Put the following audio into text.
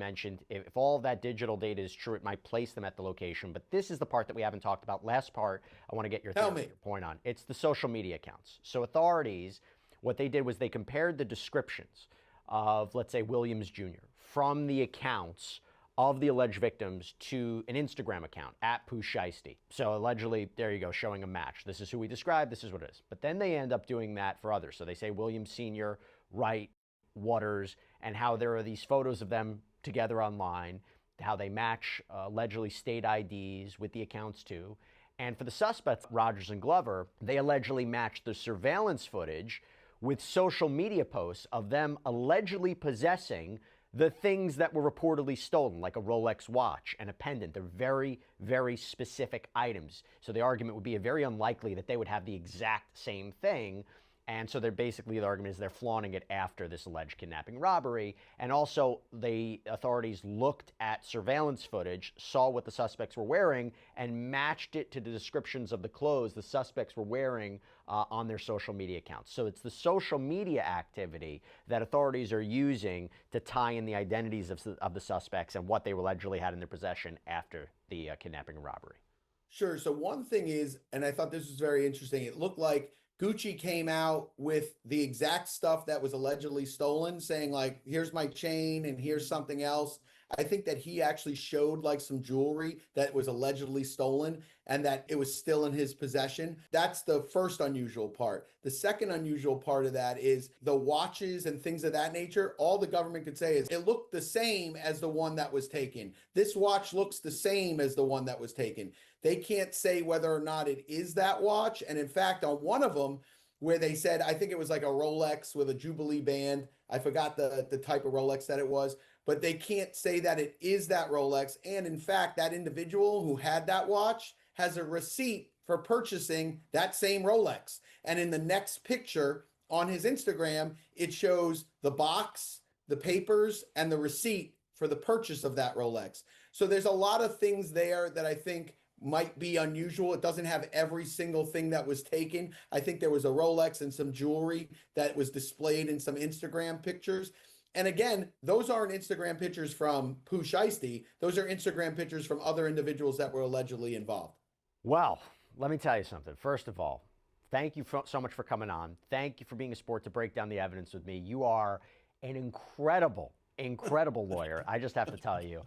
mentioned, if all of that digital data is true, it might place them at the location. But this is the part that we haven't talked about. Last part, I want to get your Tell theory, me. your point on. It's the social media accounts. So authorities, what they did was they compared the descriptions of, let's say, Williams Jr. from the accounts of the alleged victims to an Instagram account at Pooh Shiesty. So allegedly, there you go, showing a match. This is who we described, this is what it is. But then they end up doing that for others. So they say Williams Sr., Wright, Waters, and how there are these photos of them together online, how they match allegedly state IDs with the accounts too. And for the suspects, Rogers and Glover, they allegedly matched the surveillance footage with social media posts of them allegedly possessing the things that were reportedly stolen, like a Rolex watch and a pendant. They're very, very specific items. So the argument would be very unlikely that they would have the exact same thing. And so they're basically, the argument is they're flaunting it after this alleged kidnapping robbery. And also, the authorities looked at surveillance footage, saw what the suspects were wearing, and matched it to the descriptions of the clothes the suspects were wearing on their social media accounts. So it's the social media activity that authorities are using to tie in the identities of the suspects and what they allegedly had in their possession after the kidnapping and robbery. Sure. So one thing is, and I thought this was very interesting, it looked like Gucci came out with the exact stuff that was allegedly stolen, saying like, here's my chain and here's something else. I think that he actually showed like some jewelry that was allegedly stolen and that it was still in his possession. That's the first unusual part. The second unusual part of that is the watches and things of that nature. All the government could say is it looked the same as the one that was taken. This watch looks the same as the one that was taken. They can't say whether or not it is that watch. And in fact, on one of them, where they said, I think it was like a Rolex with a Jubilee band. I forgot the type of Rolex that it was, but they can't say that it is that Rolex. And in fact, that individual who had that watch has a receipt for purchasing that same Rolex. And in the next picture on his Instagram, it shows the box, the papers, and the receipt for the purchase of that Rolex. So there's a lot of things there that I think might be unusual. It doesn't have every single thing that was taken. I think there was a Rolex and some jewelry that was displayed in some Instagram pictures. And again, those aren't Instagram pictures from Pooh Shiesty. Those are Instagram pictures from other individuals that were allegedly involved. Well, let me tell you something. First of all, thank you so much for coming on. Thank you for being a sport to break down the evidence with me. You are an incredible, incredible lawyer. I just have to tell you.